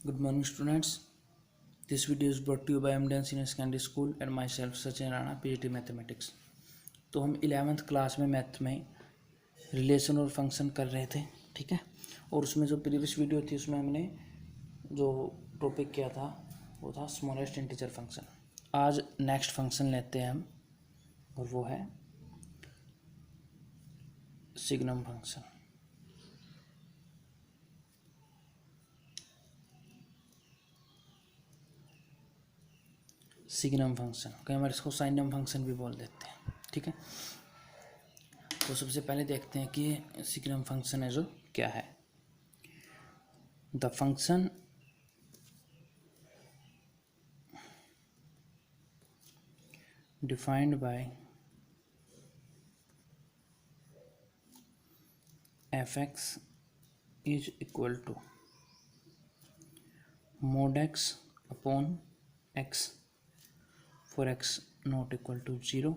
Good morning, students. This video is brought to you by Amden Senior Secondary School and myself, Sachin Rana, PhD Mathematics. तो हम 11th class में math में relation और function कर रहे थे, ठीक है। और उसमें जो प्रीवियस वीडियो थी उसमें हमने जो टॉपिक किया था वो था स्मॉलेस्ट इंटीजर फंक्शन। आज नेक्स्ट फंक्शन लेते हैं हम और वो है सिग्नम फंक्शन। सिग्नम फंक्शन कई बार इसको साइनम फंक्शन भी बोल देते हैं, ठीक है। तो सबसे पहले देखते हैं कि सिग्नम फंक्शन है जो क्या है। The function defined by f(x) is equal to mod x upon x for x not equal to 0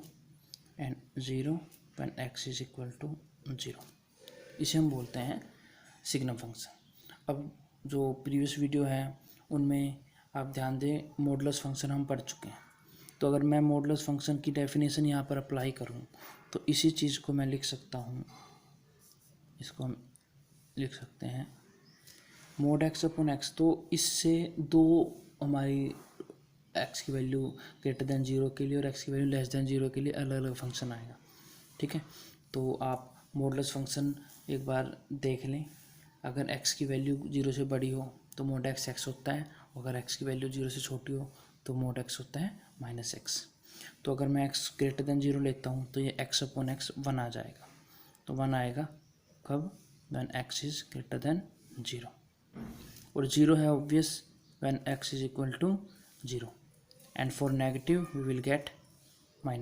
and 0 when x is equal to 0। इसे हम बोलते हैं सिग्नम फंक्शन। अब जो प्रीवियस वीडियो है उनमें आप ध्यान दें, मॉडुलस फंक्शन हम पढ़ चुके हैं। तो अगर मैं मॉडुलस फंक्शन की डेफिनेशन यहाँ पर अप्लाई करूँ तो इसी चीज़ को मैं लिख सकता हूँ, इसको हम लिख सकते हैं mod x अपॉन x। तो इससे दो हमारी x की वैल्यू ग्रेटर देन 0 के लिए और x की वैल्यू लेस देन 0 के लिए अलग अलग फंक्शन आएगा, ठीक है। तो आप मॉडुलस फंक्शन एक बार देख लें। अगर x की वैल्यू 0 से बड़ी हो तो mod x x होता है, अगर x की वैल्यू 0 से छोटी हो तो mod x होता है -x। तो अगर मैं x ग्रेटर देन 0 लेता हूँ तो ये x अपॉन x 1 आ जाएगा। तो 1 आएगा कब? When x is greater than 0। और 0 है obvious when x is equal to 0 and for negative we will get -1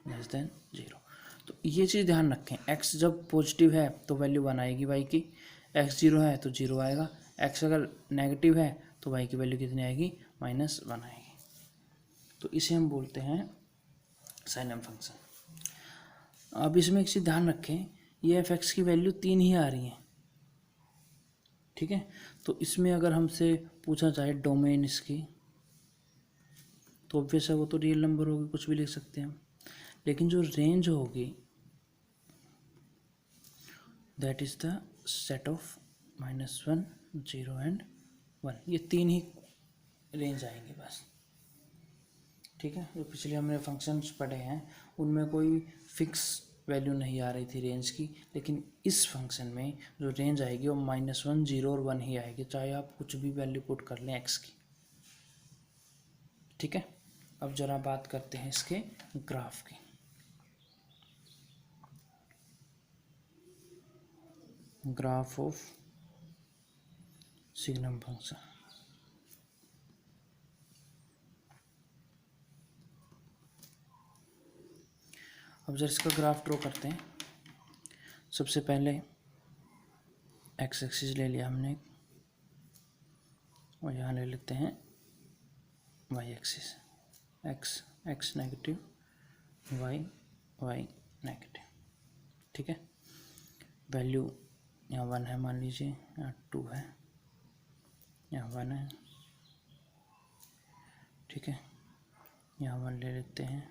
less than 0। तो ये चीज़ ध्यान रखें, x जब पॉजिटिव है तो वैल्यू 1 आएगी y की, x 0 है तो 0 आएगा, x अगर नेगेटिव है तो y की वैल्यू कितनी आएगी? -1 आएगी। तो इसे हम बोलते हैं साइनम फंक्शन। अब इसमें एक चीज़ ध्यान रखें, ये f(x) की वैल्यू 3 ही आ रही है, ठीक है। तो इसमें अगर हमसे पूछा जाए डोमेन इसकी तो ऑब्वियस है वो तो रियल नंबर होगी, कुछ भी लिख सकते हैं हम। लेकिन जो रेंज होगी that is the set of -1, 0 and 1। ये 3 ही रेंज आएंगे बस, ठीक है। जो पिछले हमने फंक्शंस पढ़े हैं उनमें कोई फिक्स वैल्यू नहीं आ रही थी रेंज की, लेकिन इस फंक्शन में जो रेंज आएगी वो -1, 0 और 1 ही आएगी, चाहे आप कुछ भी वैल्यू पुट कर लें x की, ठीक है। अब जरा बात करते हैं इसके ग्राफ की। Graph of signum function. अब जरा इसका ग्राफ ड्रॉ करते हैं। सबसे पहले एक्स एक्सिस ले लिया हमने और यहाँ ले लेते हैं Y axis. X X negative, Y Y negative, ठीक है। वैल्यू यहाँ 1 है मान लीजिए, यहाँ 2 है, यहाँ 1 है, ठीक है। यहाँ 1 ले लेते हैं,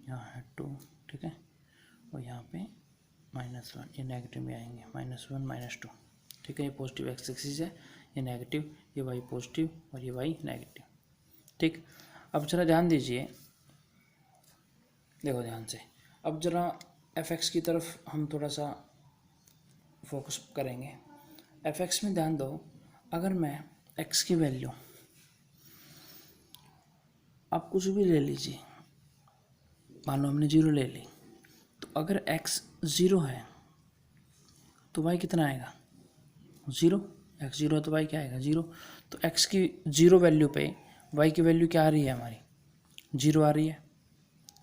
यहाँ है 2, ठीक है। और यहाँ पे -1, ये नेगेटिव में आएंगे, -1 -2, ठीक है। ये पॉजिटिव एक्स एक्सिस है, ये नेगेटिव, ये वाई पॉजिटिव और ये वाई नेगेटिव, ठीक। अब जरा ध्यान दीजिए, देखो ध्यान से। अब जरा f(x) की तरफ हम थोड़ा सा फोकस करेंगे। f(x) में ध्यान दो, अगर मैं x की वैल्यू, आप कुछ भी ले लीजिए, मान लो हमने 0 ले ली, तो अगर x 0 है तो y कितना आएगा? 0। x 0 है तो y क्या आएगा? 0। तो x की 0 वैल्यू पे y की वैल्यू क्या आ रही है हमारी? 0 आ रही है,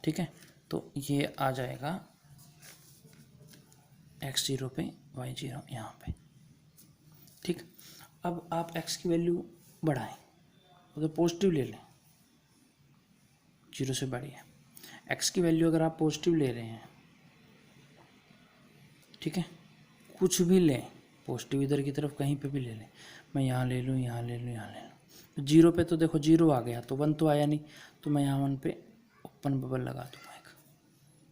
ठीक है। तो ये आ जाएगा x 0 पे y 0 यहाँ पे, ठीक। अब आप x की वैल्यू बढ़ाएं, अगर पॉजिटिव ले लें, 0 से बड़ी है, x की वैल्यू अगर आप पॉजिटिव ले रहे हैं, ठीक है, कुछ भी लें, पॉजिटिव इधर की तरफ कहीं पे भी ले लें, मैं यहाँ ले लूँ, यहाँ ले लूँ, यहाँ ले लूँ। 0 पे तो देखो 0 आ गया, तो 1 तो आया नहीं, तो मैं यहाँ 1 पे ओपन बबल लगा दूँगा एक।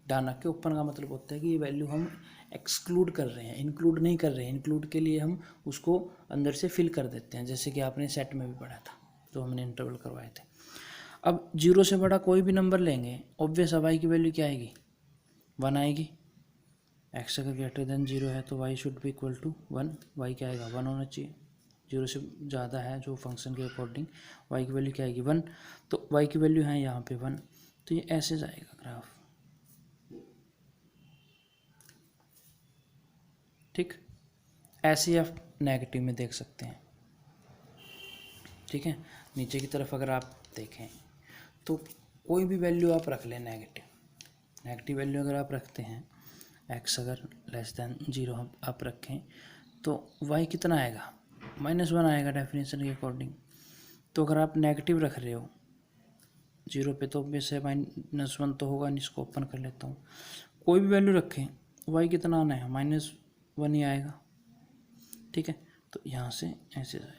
डाना के ओपन का मतलब होता है कि ये वैल्यू हम एक्सक्लूड कर रहे हैं, इंक्लूड नहीं कर रहे हैं। इंक्लूड के लिए हम उसको अंदर से फिल कर देते हैं, जैसे कि आपने सेट में भी पढ़ा था, जो हमने इंटरवल करवाए थे। अब 0 से बड़ा कोई भी नंबर लेंगे, ऑब्वियस अब y की वैल्यू क्या आएगी, 1 आएगी। x अगर ग्रेटर देन 0 है तो y should be equal to 1, y क्या आएगा, 1 होना चाहिए। 0 से ज़्यादा है जो फंक्शन के अकॉर्डिंग, y की वैल्यू क्या आएगी, 1, तो y की वैल्यू है यहाँ पे 1, तो ये ऐसे जाएगा ग्राफ, ठीक। ऐसे आप नेगेटिव में देख सकते हैं, ठीक है। नीचे की तरफ अगर आप देखें तो कोई भी वैल्यू आप रख लें नेगेटिव वैल्यू अगर आप रखते हैं, x अगर लेस देन 0 आप रखें तो y कितना आएगा, -1 आएगा डेफिनेशन के अकॉर्डिंग। तो अगर आप नेगेटिव रख रहे हो 0 पे तो ऑब्वियस है -1 तो होगा नहीं। इसको ओपन कर लेता हूँ, कोई भी वैल्यू रखें y कितना आना है, -1 ही आएगा, ठीक है। तो यहाँ से ऐसे जाएगा,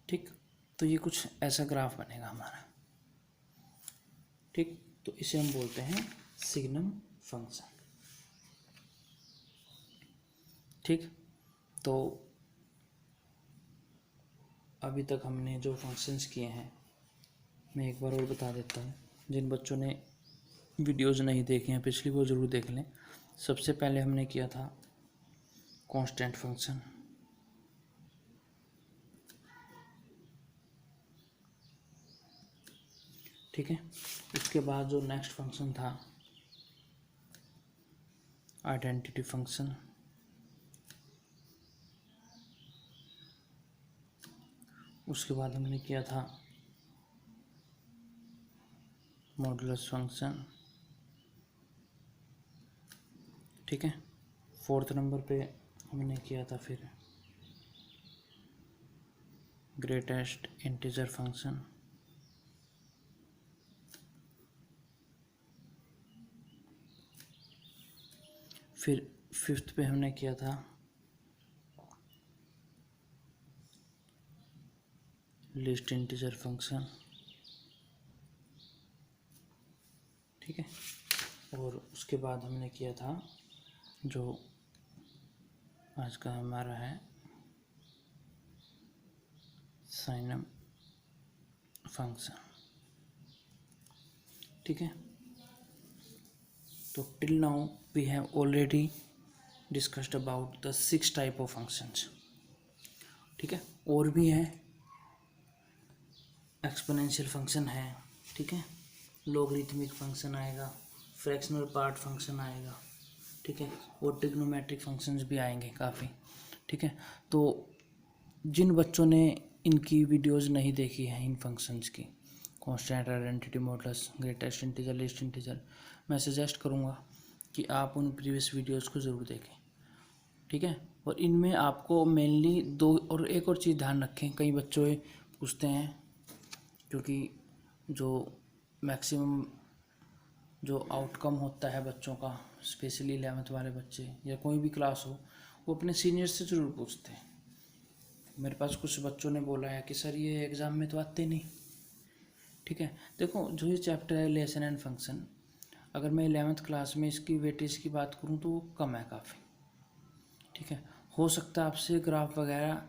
ठीक। तो ये कुछ ऐसा ग्राफ बनेगा हमारा, ठीक। तो इसे हम बोलते हैं सिग्नम फंक्शन, ठीक। तो अभी तक हमने जो फंक्शंस किए हैं मैं एक बार और बता देता हूँ, जिन बच्चों ने वीडियोज़ नहीं देखे हैं पिछली वो ज़रूर देख लें। सबसे पहले हमने किया था कांस्टेंट फंक्शन, ठीक है। उसके बाद जो नेक्स्ट फंक्शन था आइडेंटिटी फंक्शन, उसके बाद हमने किया था मॉडुलस फंक्शन, ठीक है। 4th नंबर पे हमने किया था फिर ग्रेटेस्ट इंटीजर फंक्शन, फिर 5th पे हमने किया था लिस्ट इंटीजर फंक्शन, ठीक है। और उसके बाद हमने किया था जो आज का हमारा है साइनम फंक्शन, ठीक है। तो till now we have already discussed about the 6 type of functions, ठीक है। और भी है, एक्सपोनेंशियल फंक्शन है, ठीक है, लॉगरिथमिक फंक्शन आएगा, फ्रैक्शनल पार्ट फंक्शन आएगा, ठीक है, और ट्रिग्नोमेट्रिक फंक्शंस भी आएंगे काफ़ी, ठीक है। तो जिन बच्चों ने इनकी वीडियोज़ नहीं देखी हैं इन फंक्शंस की, constant, identity, modulus, greatest integer, list integer, मैं सजेस्ट करूँगा कि आप उन प्रीवियस वीडियोज़ को ज़रूर देखें, ठीक है। और इनमें आपको मेनली दो, और एक और चीज़ ध्यान रखें, कई बच्चों पूछते हैं, क्योंकि जो मैक्सिमम जो आउटकम होता है बच्चों का, स्पेशली 11th वाले बच्चे या कोई भी क्लास हो, वो अपने सीनियर से ज़रूर पूछते हैं। मेरे पास कुछ बच्चों ने बोला है कि सर ये एग्ज़ाम में तो आते नहीं, ठीक है। देखो जो ये चैप्टर है रिलेशन एंड फंक्शन, अगर मैं 11th क्लास में इसकी वेटेज की बात करूँ तो वो कम है काफ़ी, ठीक है। हो सकता है आपसे ग्राफ वगैरह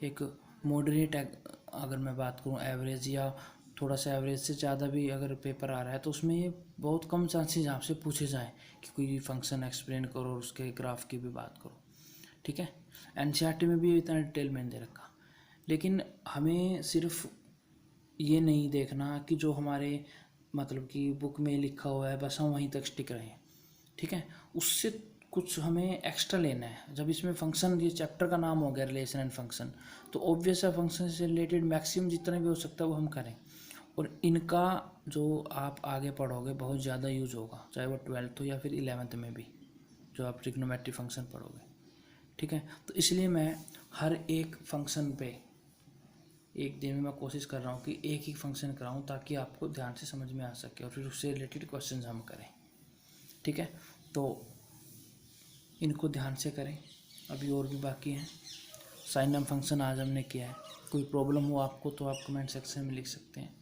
एक मॉडरेट, अगर मैं बात करूँ एवरेज या थोड़ा सा एवरेज से ज़्यादा भी अगर पेपर आ रहा है तो उसमें ये बहुत कम चांसेस आपसे पूछे जाएँ कि कोई फंक्शन एक्सप्लेन करो और उसके ग्राफ की भी बात करो, ठीक है। एनसीईआरटी में भी इतना डिटेल में दे रखा, लेकिन हमें सिर्फ ये नहीं देखना कि जो हमारे मतलब कि बुक में लिखा हुआ है बस हम वहीं तक स्टिक रहें, ठीक है। उससे कुछ हमें एक्स्ट्रा लेना है। जब इसमें फंक्शन, ये चैप्टर का नाम हो गया रिलेशन एंड फंक्शन, तो ऑब्वियस है फंक्शन से रिलेटेड मैक्सिमम जितना भी हो सकता है वो हम करें, और इनका जो आप आगे पढ़ोगे बहुत ज़्यादा यूज होगा, चाहे वो 12th हो या फिर 11th में भी जो आप ट्रिग्नोमेट्री फंक्शन पढ़ोगे, ठीक है। तो इसलिए मैं हर एक फंक्शन पे एक दिन में मैं कोशिश कर रहा हूँ कि एक ही फंक्शन कराऊँ ताकि आपको ध्यान से समझ में आ सके और फिर उससे रिलेटेड क्वेश्चन हम करें, ठीक है। तो इनको ध्यान से करें, अभी और भी बाकी हैं। साइन नाम फंक्शन आज हमने किया है। कोई प्रॉब्लम हो आपको तो आप कमेंट सेक्शन में लिख सकते हैं,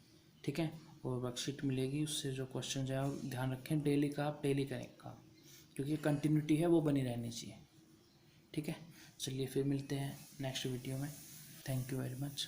ठीक है। और वर्कशीट मिलेगी, उससे जो क्वेश्चन जाए और ध्यान रखें डेली का आप डेली करें काम, क्योंकि कंटिन्यूटी है वो बनी रहनी चाहिए, ठीक है। चलिए फिर मिलते हैं नेक्स्ट वीडियो में। Thank you very much.